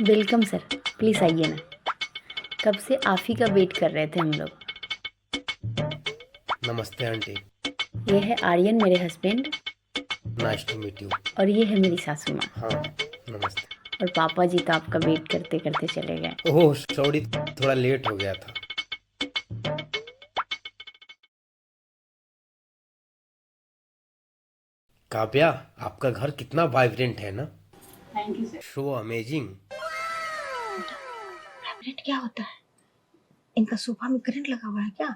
Welcome sir, please आइए ना। कब से आप ही का वेट कर रहे थे हम लोग। नमस्ते आंटी। ये है आर्यन, मेरे husband, nice to meet you. और ये है मेरी सासू माँ। हाँ, नमस्ते। और पापा जी तो आपका वेट करते करते चले गए। ओह सॉरी, थोड़ा लेट हो गया था। काव्या, आपका घर कितना वाइब्रेंट है ना। Thank you sir. So amazing. Vibrant क्या होता है? इनका सोफा में करंट लगा हुआ है क्या?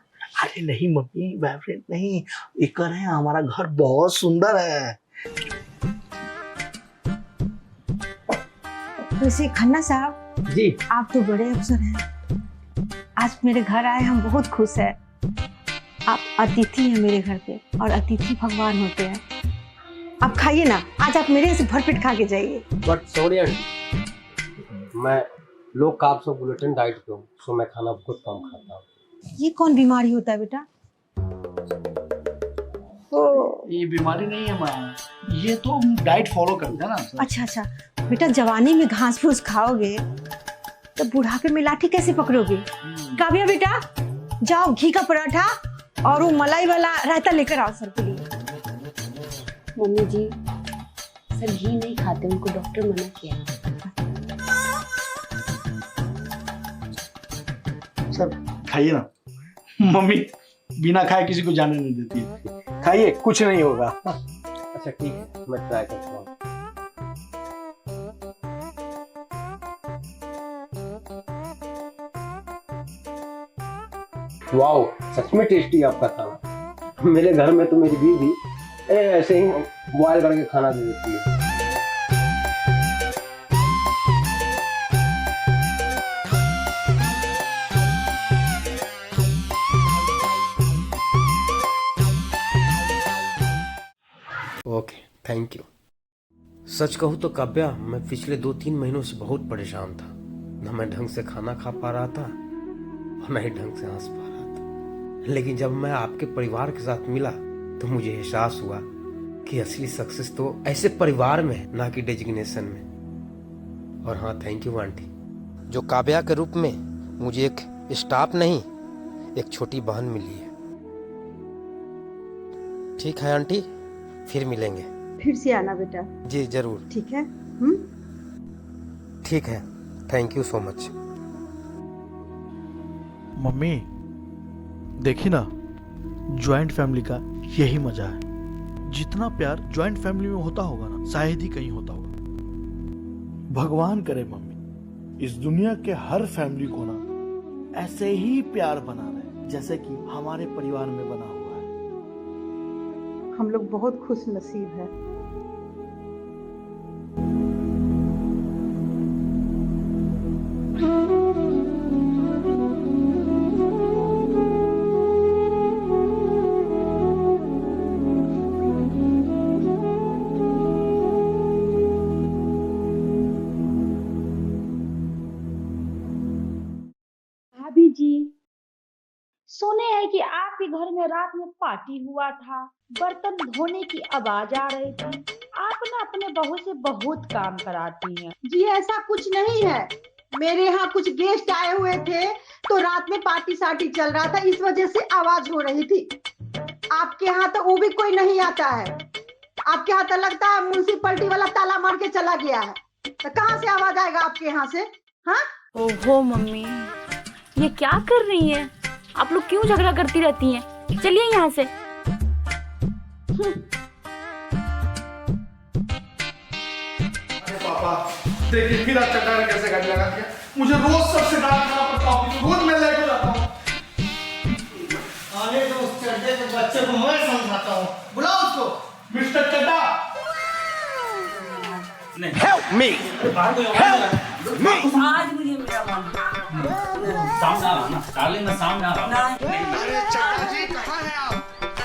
अरे नहीं मम्मी, वाइब्रेंट नहीं, ये कर रहे हैं हमारा घर बहुत सुंदर है। वैसे खन्ना साहब जी, आप तो बड़े अफसर हैं, आज मेरे घर आए, हम बहुत खुश हैं। आप अतिथि हैं मेरे घर पे, और अतिथि भगवान होते हैं। आप खाइए ना, आज आप मेरे से भरपेट खा के जाइए। बट सॉरी आंटी, मैं लो कार्ब्स और ग्लूटेन डाइट पे हूँ, सो मैं खाना बहुत कम खाता हूँ। ये कौन बीमारी होता है बेटा? ये बीमारी नहीं है माँ, ये तो डाइट फॉलो करते हैं ना। अच्छा अच्छा बेटा, जवानी में घास फूस खाओगे तो बुढ़ापे में लाठी कैसे पकड़ोगे? काव्या बेटा, जाओ घी का पराठा और वो मलाई वाला रायता लेकर आओ सर के लिए। मम्मी जी, सर घी नहीं खाते, उनको डॉक्टर मना किया। सर खाइए ना, मम्मी बिना खाए किसी को जाने नहीं देती है। खाइए, कुछ नहीं होगा। अच्छा ठीक है, मैं ट्राई करता हूँ। वाओ, सच में टेस्टी आपका खाना। मेरे घर में तो मेरी बीवी ऐसे ही बॉयल करके खाना दे देती है। Okay, thank you. सच कहूँ तो काव्या, मैं पिछले 2-3 महीनों से बहुत परेशान था। न मैं ढंग से खाना खा पा रहा था और न ही ढंग से हंस पा रहा था। लेकिन जब मैं आपके परिवार के साथ मिला तो मुझे एहसास हुआ कि असली सक्सेस तो ऐसे परिवार में है, ना कि डेजिग्नेशन में। और हाँ, थैंक यू आंटी, जो काव्या के रूप में मुझे एक स्टाफ नहीं, एक छोटी बहन मिली है। ठीक है आंटी, फिर मिलेंगे। फिर से आना बेटा। जी जरूर। ठीक है। ठीक है, thank you so much. Mummy देखी ना, जॉइंट फैमिली का यही मजा है। जितना प्यार जॉइंट फैमिली में होता होगा ना, शायद ही कहीं होता होगा। भगवान करे मम्मी इस दुनिया के हर फैमिली को ना ऐसे ही प्यार बना रहे जैसे कि हमारे परिवार में बना हुआ है। हम लोग बहुत खुश नसीब हैं। भाभी जी, सुने हैं कि आपके घर में रात में पार्टी हुआ था, बर्तन धोने की आवाज आ रही थी। आप ना अपने बहू से बहुत काम कराती हैं। जी ऐसा कुछ नहीं है, मेरे यहाँ कुछ गेस्ट आए हुए थे तो रात में पार्टी सार्टी चल रहा था, इस वजह से आवाज हो रही थी। आपके यहाँ तो वो भी कोई नहीं आता है। आपके यहाँ तो लगता है म्यूनसिपैलिटी वाला ताला मार के चला गया है, तो कहाँ से आवाज आएगा आपके यहाँ से? हाँ ओहो मम्मी, ये क्या कर रही हैं? आप लोग क्यों झगड़ा करती रहती हैं? चलिए यहाँ से। अरे पापा देखिए, फिर आप चट्टान कैसे गाड़ी लगा दिया। मुझे रोज सबसे डांट खाना पड़ता है, रोज मैं लेट हो जाता हूँ। आने तो उस चड्डे के बच्चे को मैं समझाता हूँ, बुलाओ उसको। मिस्टर चड्डा, हेल्प मी, हेल्प मी। आज मुझे मेरा मन सामने आ रहा ना, डार्लिंग मैं सामने आ रहा हूँ। अरे चड्डा जी कहाँ हैं आप?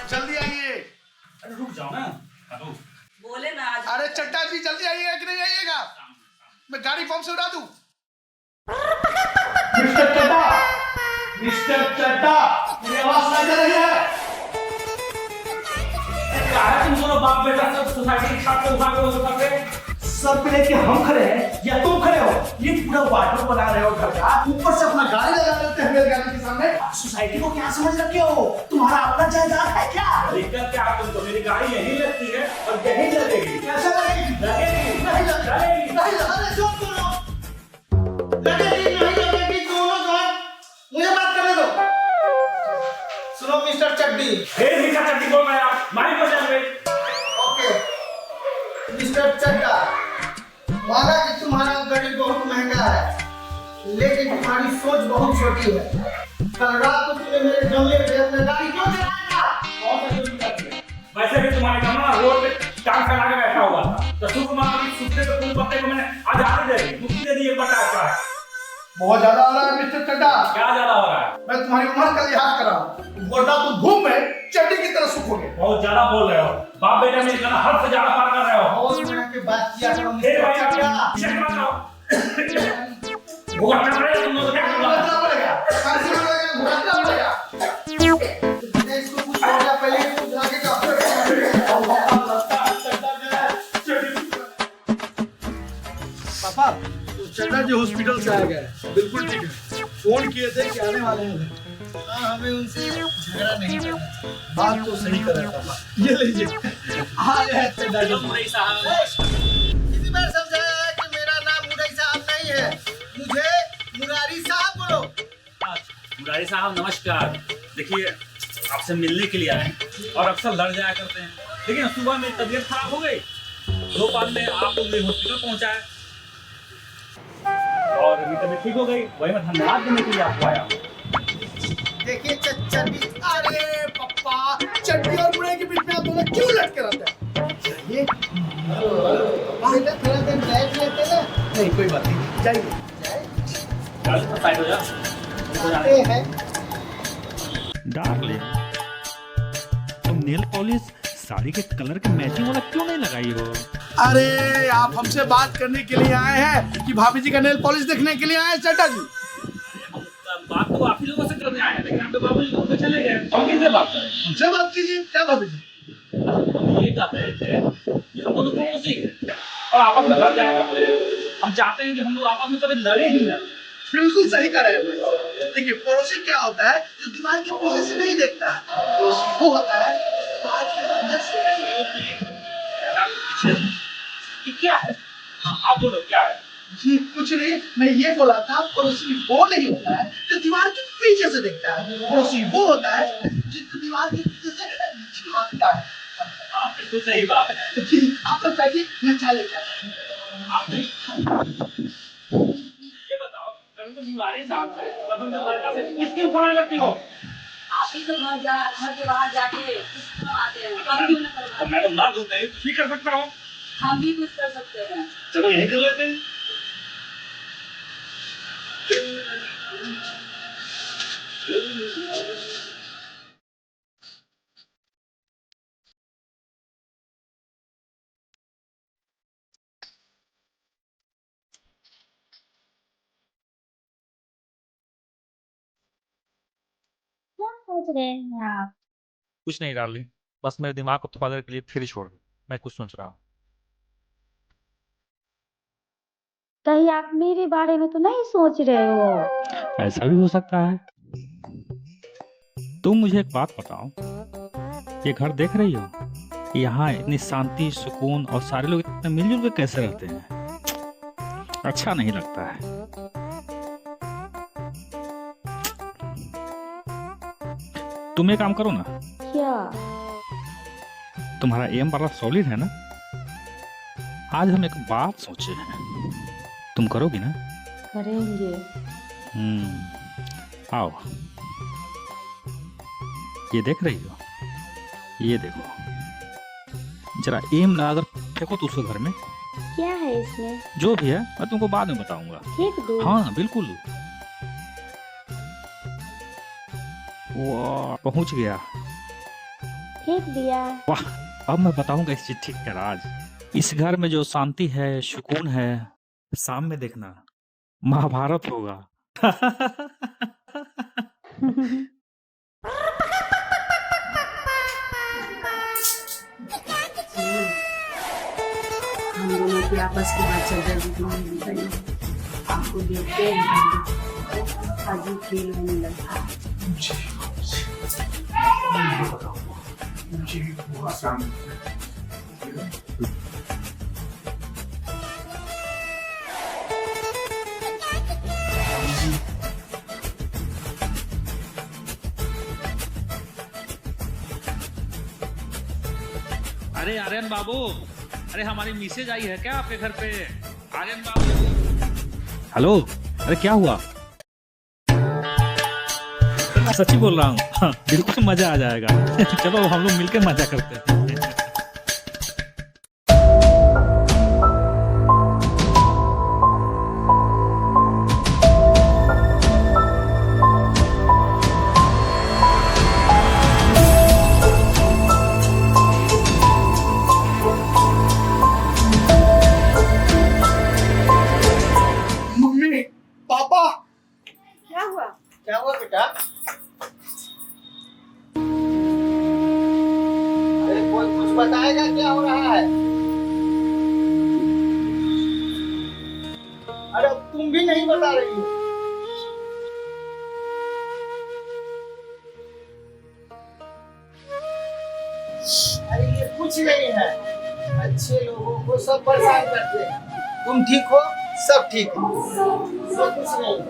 जल्दी आइए। अरे रुक जाओ ना, हेलो। बोले ना आज। अरे चड्डा जी जल्दी आइएगा कि नहीं आइएगा? मैं गाड़ी पंप से उड़ा दूं। मिस्टर चड्डा, मिस्टर चड्डा, मेरी आवाज नहीं आ रही है? क्या है तुम दोनों बाप बेटा सब सोसाइटी के छात्र उठा के वो करते? सर पे लेके हम खड़े हैं या तुम खड़े हो? ये पूरा बना रहे हो घर का, ऊपर से अपना गाड़ी लगा लेते हैं मेरे गाड़ी के सामने। सोसाइटी को क्या समझ रखे हो? तुम्हारा अपना जायदाद है क्या? दिक्कत क्या तुम तो, मेरी गाड़ी यहीं लगती है और यहीं लगेगी। कैसे लगेगी? लगेगी नहीं लगेगी, नहीं लगेगी, जो करो। लगेगी नहीं लगेगी दोनों जो है, मुझे बात करने दो। सुनो मिस्टर चड्डी। मीठा चट्टी बोल रहे हैं आप, माइक पर चल गई। ओके मिस्टर चड्डा, माना कि तुम्हारा गाड़ी बहुत महंगा है, लेकिन तुम्हारी सोच बहुत छोटी है। कल रात को तुमने मेरे गमले में अपना गाड़ी क्यों चलाया था? वैसे भी तुम्हारे गमला रोड पे टांग फैला के बैठा हुआ था, तो सुकुमार की सुनते तो फूल पत्ते को मैंने आजादी दे दी, मुक्ति दे दी एक बटा का। बहुत ज्यादा हो रहा है मिस्टर चड्डा। क्या ज्यादा हो रहा है? मैं तुम्हारी उम्र का लिहाज कर रहा हूँ, वरना तुम धूप में चड्डी की तरह सूखोगे। बहुत ज्यादा बोल रहे हो, बाप बेटा मेरी गला हद से ज्यादा पार कर रहे हो। बहुत मिनट के बात किया करो हे मिस्टर भाई चड्डा। चेक मत करो। भुगतना पड़ेगा तुम लोग को, क्या भुगतना पड़ेगा, फांसी लगेगा, भुगतना पड़ेगा। तुमने इसको कुछ हो गया, पहले इसको जाके डॉक्टर के पास ले जाओ। पापा, उस चड्डा जी हॉस्पिटल से आ गए, बिल्कुल ठीक है। फोन किए थे कि आने वाले हैं। हाँ, हमें उनसे झगड़ा नहीं करना। बात तो सही कर रहे हैं पापा। ये लीजिए, आ गए चड्डा जी। मुरई साहब, कितनी बार समझाया है कि मेरा नाम मुरई साहब नहीं है, मुझे मुरारी साहब बोलो। मुरारी साहब नमस्कार। देखिए आपसे मिलने के लिए आए हैं और अक्सर लड़ जाया करते हैं, लेकिन सुबह मेरी तबीयत खराब हो गई, भोपाल में आप लोग हॉस्पिटल पहुंचाए और अभी तबीयत ठीक हो गई, वही मैं धन्यवाद देने के लिए आपको आया हूँ। देखिए चड्डी, अरे पप्पा, चड्डी और मुरई के बीच में आप दोनों क्यों लटके रहते हैं? चाहिए बेटा, थोड़ा देर बैठ लेते ना। नहीं कोई बात नहीं, जाइए। साइड हो जा। ये है डार्लिंग, तुम नेल पॉलिश साड़ी के कलर के मैचिंग वाला क्यों नहीं लगाई हो? अरे आप हमसे बात करने के लिए आए हैं कि भाभी जी का नेल पॉलिश देखने के लिए आए हैं चड्डा जी? बात तो आप ही लोगों से करने आए हैं, लेकिन आप तो बाबू जी को चले गए, हम किससे बात करें? हमसे बात कीजिए। क्या भाभी जी? हम ये कह रहे थे कि हम दोनों पड़ोसी हैं और आपस में लड़ जाया करते हैं। हम चाहते हैं कि हम लोग आपस में कभी लड़े ही ना। बिल्कुल सही कर रहे हैं। देखिए पड़ोसी क्या होता है, जो दीवार के पीछे से नहीं देखता है, पड़ोसी वो होता है दीवार के अंदर से। क्या है? आप बोलो क्या है? जी कुछ नहीं, मैं ये बोला था पड़ोसी वो नहीं होता है जो दीवार के पीछे से देखता है, पड़ोसी वो होता है जो दीवार के पीछे से झांकता है। तो सही बात है। जी आप लोग बैठिए, मैं चाय लेकर आता हूं। ये बताओ, तुम तो बीमारी साहब है, तब तुम तो लड़का से किसकी फोन लगती हो? आप ही तो घर के बाहर जाके आते हैं, कभी भी ना करवाते। तो मैं तो मर्द हूँ, नहीं कुछ भी कर सकता हूँ। हम भी कुछ कर सकते हैं। चलो यही कर लेते हैं। क्या सोच रहे हैं आप? कुछ नहीं डार्लिंग, बस मेरे दिमाग को थोड़ा देर के लिए फ्री छोड़ दो, मैं कुछ सोच रहा हूँ। कहीं आप मेरे बारे में तो नहीं सोच रहे हो? ऐसा भी हो सकता है। तुम मुझे एक बात बताओ, ये घर देख रही हो, यहाँ इतनी शांति सुकून और सारे लोग इतने मिलजुल के कैसे रहते हैं? अच्छा नहीं लगता है। तुम एक काम करो ना, क्या? तुम्हारा एम बड़ा सॉलिड है ना, आज हम एक बात सोचे हैं, तुम करोगी ना? करेंगे। आओ, ये देख रही हो, ये देखो, जरा एम लगाकर फेंको तो उसके घर में। क्या है इसमें? जो भी है मैं तुमको बाद में बताऊंगा। फेंक दो। हाँ बिल्कुल। वाह, पहुंच गया। फेंक दिया। वाह, अब मैं बताऊंगा इस चिट्ठी का राज। इस घर में जो शांति है, सुकून है, शाम में देखना महाभारत होगा। हम दोनों की आपस की बात चल रही है। आपको देखते हैं अजीब फील होने लगता है। मुझे भी बहुत शांत अरे आर्यन बाबू, अरे हमारी मैसेज आई है क्या आपके घर पे? आर्यन बाबू, हेलो, अरे क्या हुआ? सच्ची बोल रहा हूँ, हाँ, बिल्कुल मजा आ जाएगा। चलो हम लोग मिलकर मजा करते हैं। मम्मी, पापा, क्या हुआ? क्या हुआ बेटा? अरे कोई कुछ बताएगा क्या हो रहा है? अरे अब तुम भी नहीं बता रही हो। अरे ये कुछ नहीं है, अच्छे लोगों को सब परेशान करते हैं। तुम ठीक हो, सब ठीक है, ये कुछ नहीं है।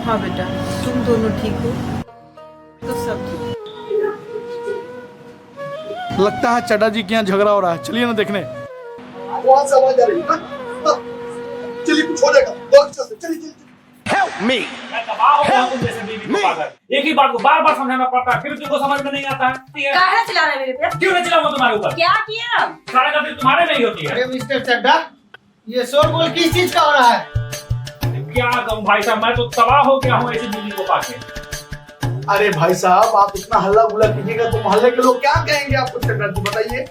हाँ बेटा, तुम दोनों ठीक हो तो सब ठीक। लगता है चड्डा जी के यहाँ झगड़ा हो रहा है, चलिए ना देखने। बहुत समझ आ रही है ना? चलिए कुछ हो जाएगा, चलिए चलिए। मैं तबाह हो गया हूं तुम जैसे बीवी को पाकर। एक ही बात को बार बार समझाना पड़ता है, फिर तुमको समझ में नहीं आता है। काहे चिल्ला रहे हैं मेरे पे? क्यों नहीं चिल्लाऊंगा तुम्हारे ऊपर? क्या किया? सारा गलती तुम्हारे में ही होती है। अरे मिस्टर चड्डा, ये शोरगुल किस चीज का हो रहा है? क्या कहूँ भाई साहब, मैं तो तबाह हो गया हूँ ऐसी बीवी को पाके। अरे भाई साहब, आप इतना हल्ला गुल्ला कीजिएगा तो मोहल्ले के लोग क्या कहेंगे आपको? चड्डा जी बताइए।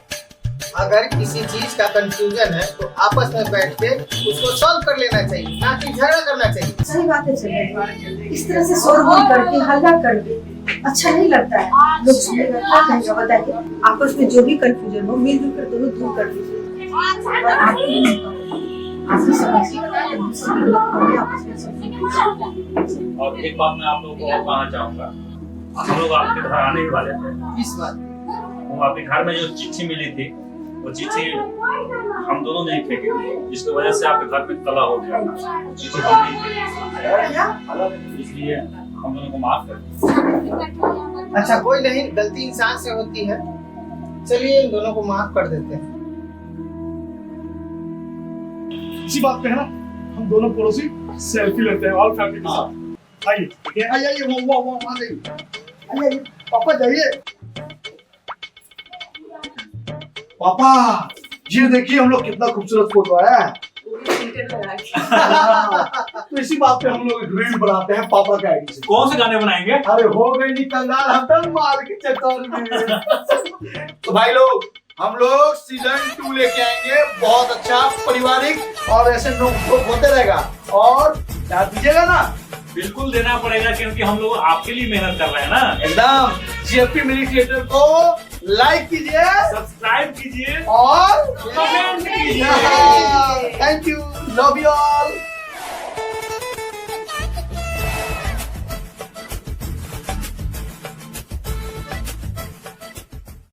अगर किसी चीज का कंफ्यूजन है तो आपस में बैठ के उसको सॉल्व कर लेना चाहिए, ना कि झगड़ा करना चाहिए। सही बात है चंद्र, इस तरह से शोरगुल करके हल्ला करके अच्छा नहीं लगता है। लोग सुनेगा क्या कहेंगे बताइए। आपस में जो भी कंफ्यूजन हो मिलजुल कर दोनों दूर कर दीजिए। और एक बात मैं आप लोगों को और कहना चाहूंगा, हम लोग आपके घर आने ही वाले थे। इस बात वो आपके घर में जो चिट्ठी मिली थी, वो चिट्ठी हम दोनों ने फेंकी थी, जिसकी वजह से आपके घर में तला हो गया था। चिट्ठी हम नहीं फेंकी, इसलिए हम दोनों को माफ कर दीजिए। अच्छा, कोई नहीं, गलती इंसान से होती है। चलिए इन दोनों को माफ कर देते हैं। इसी बात पे है ना, हम दोनों पड़ोसी सेल्फी लेते हैं ऑल फैमिली के साथ। आइए आइए, वो वहाँ जाइए। आइए पापा, जाइए। पापा, ये देखिए हम लोग कितना खूबसूरत फोटो आया है। तो इसी बात पे हम लोग एक रील बनाते हैं पापा के आईडी से। कौन से गाने बनाएंगे? अरे हो गई नहीं कंगाल हतन मार के चक्कर में। तो भाई लोग, हम लोग सीजन 2 लेके आएंगे, बहुत अच्छा पारिवारिक और ऐसे नोक होते रहेगा। और साथ दीजिएगा ना? बिल्कुल देना पड़ेगा, क्योंकि हम लोग आपके लिए मेहनत कर रहे हैं ना। एकदम। जीएफपी मिनी थिएटर को लाइक कीजिए, सब्सक्राइब कीजिए और कमेंट कीजिए। Thank you, love you all.